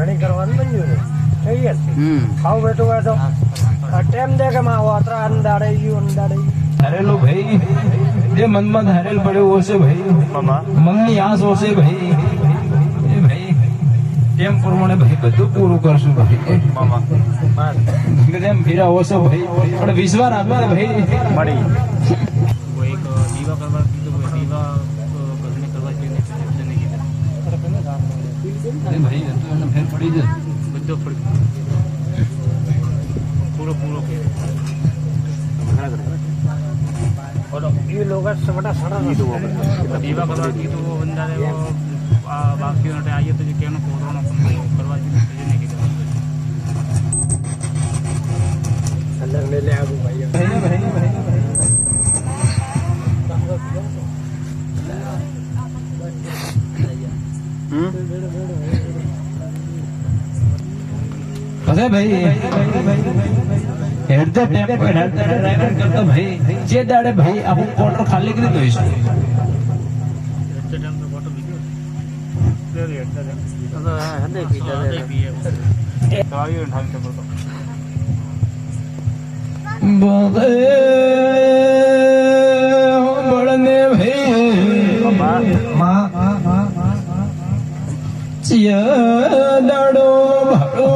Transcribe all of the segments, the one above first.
ઘણી કરવાનું બન્યું ને થઈ ખાવ બેઠું બેઠો ટેમ દે કે માં વાતરા અંદાડે ગયું ધારેલો ભાઈ જે મનમાં ધારેલ પડ્યો હશે ભાઈ મનની આસ હશે ભાઈ એ ભાઈ તેમ પ્રમાણે ભાઈ બધું પૂરું કરશું ભાઈ તેમ ફીરા હશે ભાઈ પણ વિશ્વાસ આપે ને ભાઈ મળી ભાઈ ફેર પડી જાય બધો પૂરો ये लोग बड़ा सड़ा दीवा करवा की तो वो बंदा है वो बाकी होने आइए तो जो कहना कोरोना करवा दी नहीं की अंदर ले ले आगू भाई અરે ભાઈ had the tempo had the driver કરતો ભાઈ જે દાડે ભાઈ આખું ક્વાર્ટર ખાલી કરી દઈશું બળને ભાઈ દાડો ભાડો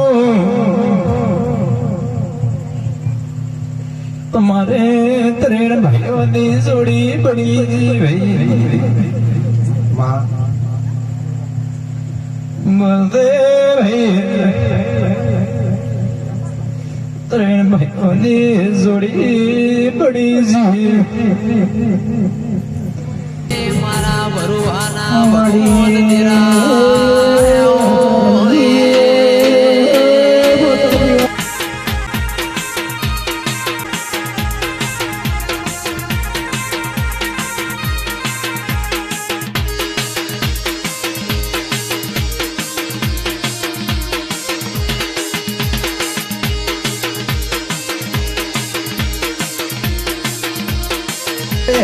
તમારે ત્રણ ભાઈઓની જોડી પડી ભાઈ બધે ભાઈ ત્રણ ભાઈઓની જોડી પડી છે મારા ભરુવાના ભગવાન તેરા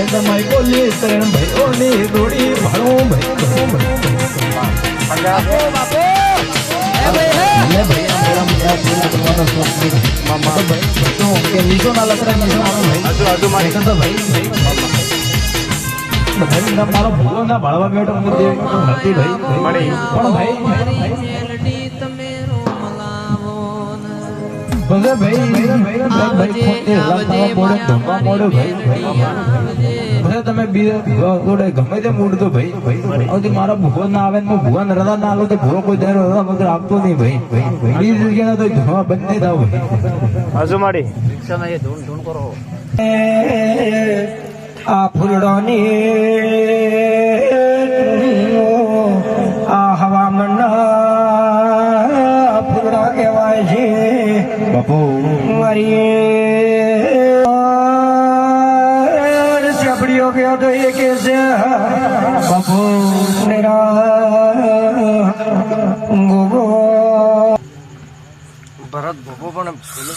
તમારી બોલી ત્રણ ભાઈઓની જોડી ભાડું ભાઈ મારો ભૂલો ના ભાળવા બેઠો પણ ભાઈ તમે ગમે તે મૂડ તો ભાઈ મારા ભૂવો ના આવે ભૂવા રદા ના આવે તો ભૂવો કોઈ દર વગર આપતો નહીં ભાઈ બીજી જગ્યા તો ધોવા બંધ નહીં થાવ હજુ માડી આ ફૂલડોની આ હવામાન ફૂલડા કહેવાય છે બાપુ મારી ચપડીઓ ગયો તો એ કે છે બાપુ ગોગો ભરત ભોગો પણ ફૂલ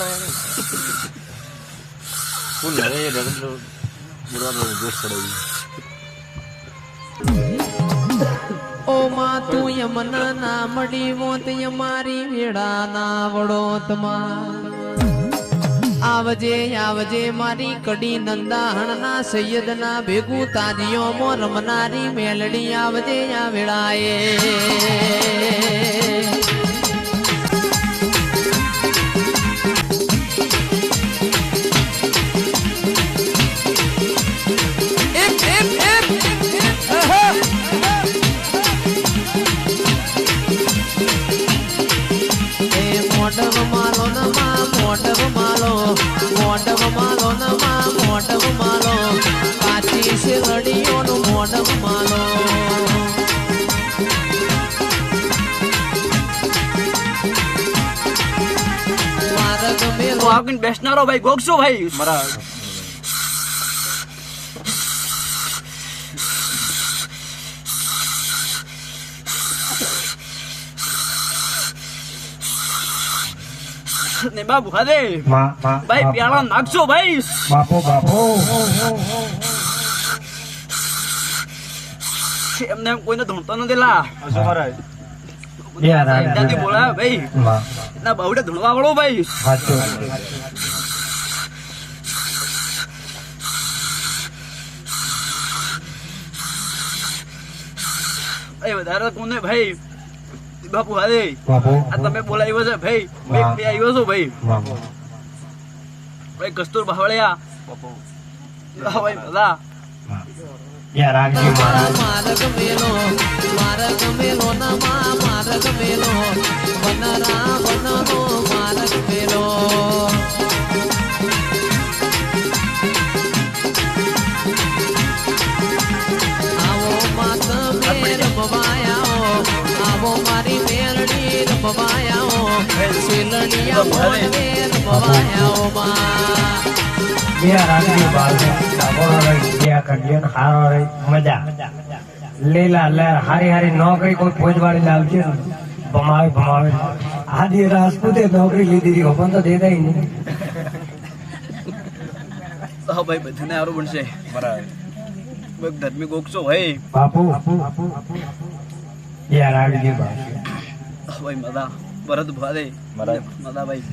ઓ માં તું યમના ના મળી મોત યમારી વેડા ના વડોતમાં આવજે આવજે મારી કડી નંદાહણ ના સૈયદ ના ભેગું તાજીઓ મો રમનારી મેલડી આવજે આ વેળાએ મોટવ માલો નમા મોટવ માલો કાચી શેરડીઓનો મોટવ માલો મારા ગમે આગળ બેસનારો ભાઈ ગોગસો ભાઈ મારા ને બાબુ ખાદે ભાઈ પ્યાલા નાખજો ભાઈ બાપો એમને કોઈને ધૂણતો નથી લા યાર આ ત્યાંથી બોલાયો ભાઈ વાહ એટલા બાવડે ધૂળવા વાળો ભાઈ સાચું એ વધારે કોને ભાઈ બાપુ હારે બાપુ આ તમે બોલાવ્યો છે ભાઈ વાહ. બે આવ્યો છો ભાઈ બાપુ ભાઈ કસ્તુર બાવળિયા બાપુ ભાઈ બધા યાર આગજી મહારાજ મારગ મેલો ના મારગ મેલો વનરા વનનો મારગ મેલો આવો માત મેર રમવાયાઓ આવો મારી મેરડી રમવાયાઓ સિલડિયા મોર મેર રમવાયાઓ માં યાર આગજી બાલ સાબોરો રહી ગયા કડિયન હારો રહી મજા લીલા લહેર હારી હારી નોકરી કોઈ ફોજવાળી લાવશે ને ભમાવે આદિ રાજપૂતે નોકરી લીધી હતી પણ તો દેતા નહીં હા ભાઈ બધાને સારું બનશે બરાબર ધર્મી ગોખશો ભાઈ બાપુ યાર આગજી બાલ ભાઈ મદા ભરત ભારે મદા ભાઈ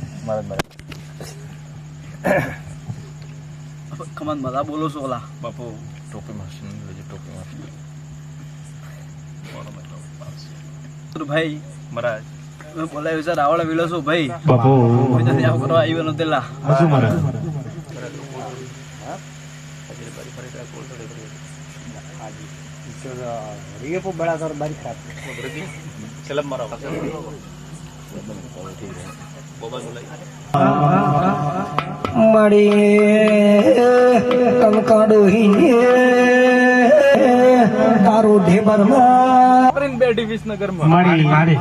કમાન મદા બોલો છો ઓલા બાપુ ટોપી મારશું ટોપી મારશું ભાઈ મહારાજ મેં બોલાવ્યો છે રાવળ વિલો છો ભાઈ બાપુ કોઈ નથી આવું કરવા આવ્યો નતેલા હજુ મહારાજ મળી કંકાડો તારું ઢેબરમાં બેઠી વિસનગરમાં મળી મારી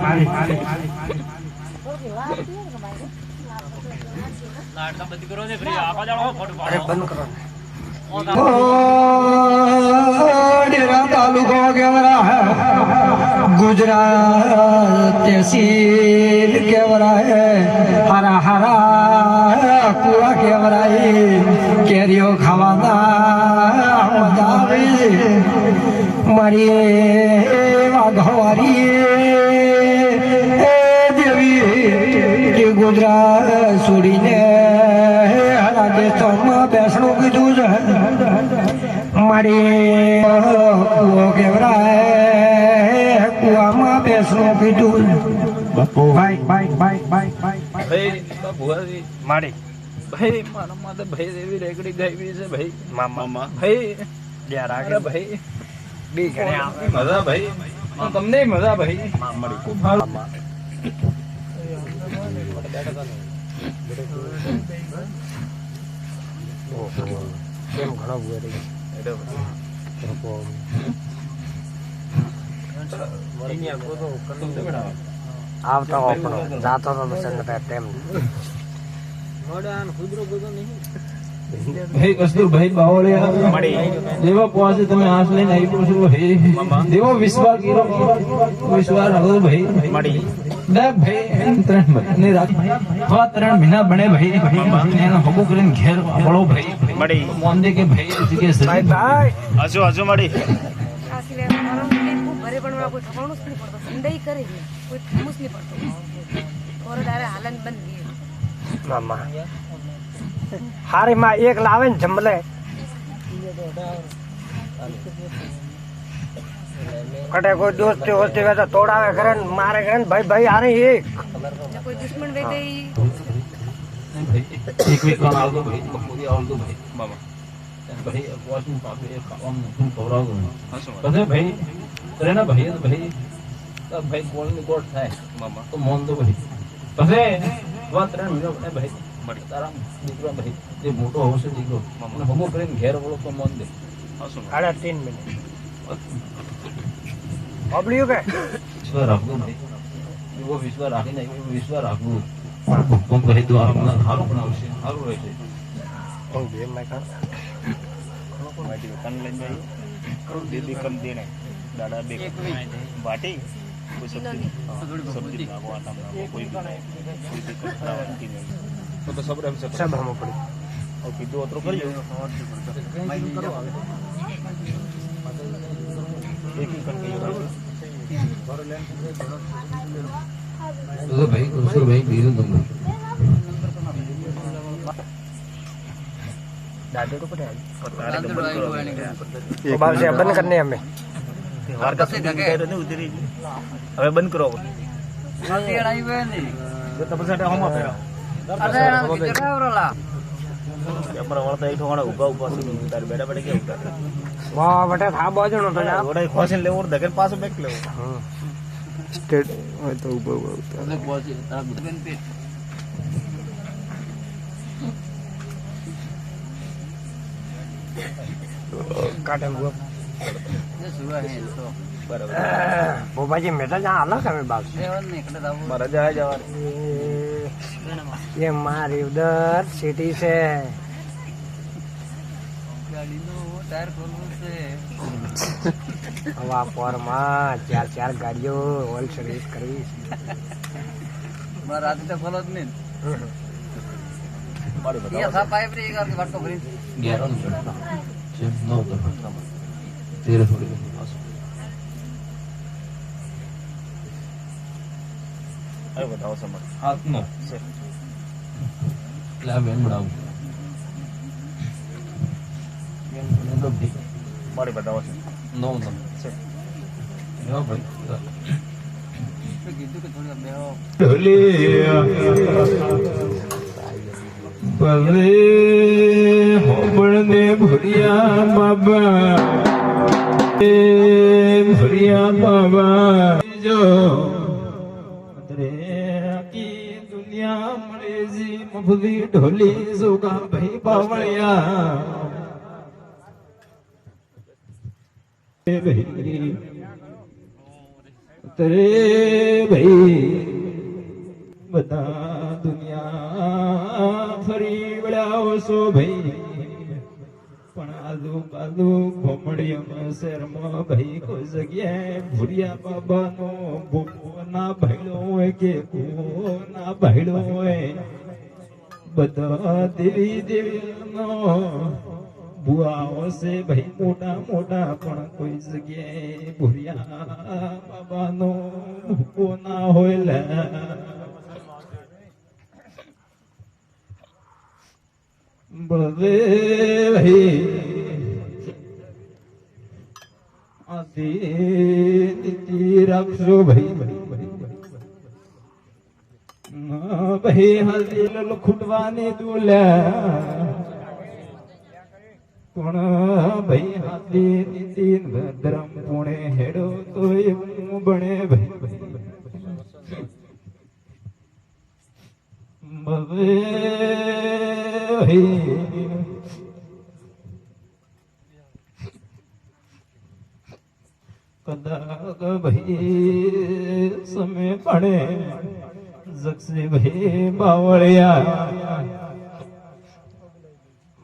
લાડકા બધી કરો છે ફ્રી આપા જાણો ફોટો બંધ કરો डेरा तालुको केवरा गुजरात तहसील केवरा हरा हरा कुआ केवरा केरियो खावाना मजा આવે મારી વાઘવારી દેવી કે ગુજરાત છોડીને રાજસ્થાનમાં બેસણું કીધું છે મારી કુવો કેવરાય કુવામાં બેસણું કીધું બાપુ ભાઈ ભાઈ બાપુ હારી મારી ભાઈ મારા માથે ભાઈ એવી રેકડી ગાવી છે ભાઈ મામા ભાઈ યાર અરે ભાઈ બી ઘણે આવે મજા ભાઈ તમને મજા ભાઈ ખૂબ સારું કેમ ઘણો બુઆ આવતો આપણો જાતો તો ટેમ ભાઈ કસ્તુરભાઈ બાવળિયા જેવા પાસે તમે આંસ લઈને આવી છો ભાઈ જેવો વિશ્વાસ કર્યો વિશ્વાસ રાખો ભાઈ દેખ ભાઈ 3 મહિને રાત હા 3 મહિના બને ભાઈ એનો હબુ કરીને ઘેર વળો ભાઈ મોન દે કે ભાઈ કે ભાઈ હજુ મળી આ સિવાય મારા ઘરે પણ કોઈ થવાનું જ નહીં પડતો સંડઈ કરે છે કોઈ થવું જ નહીં પડતું ઓર દારે હાલન બંધ ગયું મામા હારી માં એક લાવે ને જમલે કટે કોઈ દોસ્તી હોસ્તી હોય તો તોડાવે કરે ને મારે કરે ને ભાઈ ભાઈ હારે એક ને કોઈ દુશ્મન વે ગઈ એક વીક કામ આવતો ભાઈ બપોરી આવતો ભાઈ મામા ભાઈ વોશિંગ પાપે ખાવાનું હું ખવડાવતો પછી ભાઈ કરે ને ભાઈ તો ભાઈ ગોળ ની ગોળ થાય મામા તો મોન તો ભાઈ પછી વાત 3 મહિના બને ભાઈ મળી તારા દીકરો ભાઈ જે મોટો હશે દીકરો મામા હમો કરીને ઘેર વળો તો મોન દે 3.5 મિનિટ બબલ્યુ કે વિશ્વાસ રાખવું ભાઈ એવો વિશ્વાસ રાખીને એવો વિશ્વાસ રાખવું ભૂકંપ કહી દો આપણને સારું પણ આવશે સારું રહેશે બે માં કાં દીદી કમ દેને દાદા બે વાટી કોઈ સબ્જી સબ્જી લાગવા તમને કોઈ દિક્કત થવાની નહીં તો સબરે હમ સબ હમ પડી और કીધું અતરો કર્યો એક કણ કઈ तो भाई उसको भाई बीजू नंबर દાદો તો પડે तो बाल से बंद करने हमें વાર કસે ગગે ને ઉતરી હવે બંધ કરો જો તમે સાથે હોમાં પહેરા કેમરા વળતા એ ઠોણા ઉભા ઉભા છે તાર બેડા બેડા કે ઉતા वाह बेटा था बाजू नो तो जा ઓડા ખોસીને લેવો ધકેલ પાછો બેક લેવો स्टेट હોય તો ઉભો ઉભો એટલે પહોંચી તારા બેન પેટ काटे हुआ જે સુવા હે તો બરાબર बोबा जी मेटा जहाँ अलग हमें बात દેવન ને એટલે દાવું મારા જાય જવા ये हमारी उधर सिटी से ગાડીનો ટાયર ખોલવું છે हवा पर में चार चार गाड़ियों ऑयल सर्विस करवी મારા રાતે તો ખોલો જ નહીં મારી ये બતાવો था पाइप रे एक बाटको भरी 11 નું ચડતા છે 9 તો 13 થોડી હવે બતાવો સમજ હાથનો છે લા બેન બનાવું મારી બતાવો છે 9 નંબર છે યો ભાઈ तो कीधु के थोड़ी बेहो ઢોલે ભલે હોબળને ભરિયા બાબા એ ભરિયા બાબા જો રે આખી દુનિયા મળે જી મફલી ઢોલી સુગા ભાઈ બાવળિયા એ ભાઈ તરે ભાઈ બધા દુનિયા ફરી વળ્યાઓ છો ભાઈ પણ આજુબાજુ ઘોમડીઓમાં શહેરમાં ભાઈ કોઈ જગ્યાએ ભૂરિયા બાબાનો ભૂકો ના ભાઈડો હોય કે કૂવો ના ભાઈડો હોય બધા દેવી દેવીનો बुआओ से भाई मोटा मोटा पण कोई जगह भूरिया बाबा नो भूको ना होले बड़े भाई आदि नीति रखो भाई भाई हल्दी लखुटवानी दूल्हा पण भाई हाथी नितिन भद्रम पुणे हेडो तो એવું બને ભાઈ બવે ભાઈ કદાક ભાઈ સમય પડે જગસે ભાઈ બાવળિયા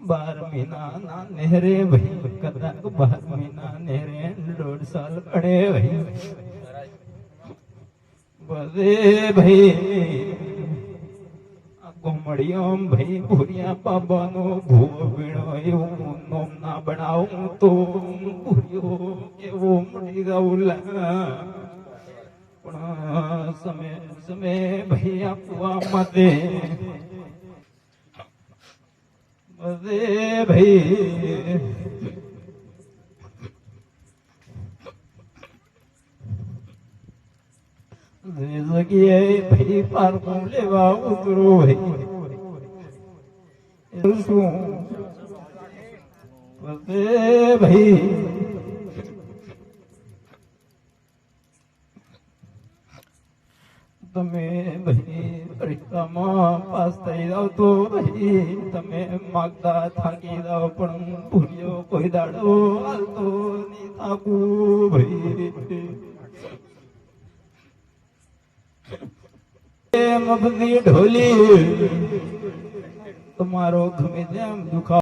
12 મહિના ના નહેરે ભાઈ કદાચ 12 મહિના નહેરે 1.5 સાલ પડે ભાઈ બધે ભાઈ આ કોમડિયમ ભાઈ ભૂરિયા બાબાનો ભૂવો વીણો એવું નોમ ના બનાવું તો ભૂરિયો કેવો મળી જાઉં પણ સમય સમય ભાઈ આપવા માટે अरे भाई जगिए भाई पार को लेवा उतरो भाई अरे भाई તમે ભાઈ પરીક્ષામાં પાસ થઈ જાવ તો ભાઈ તમે માગતા થાકી જાવ પણ ભૂલ્યો કોઈ દાડો હાલતો નહીં થાકું ભાઈ મફતી ઢોલી તમારો ગમે તેમ દુખા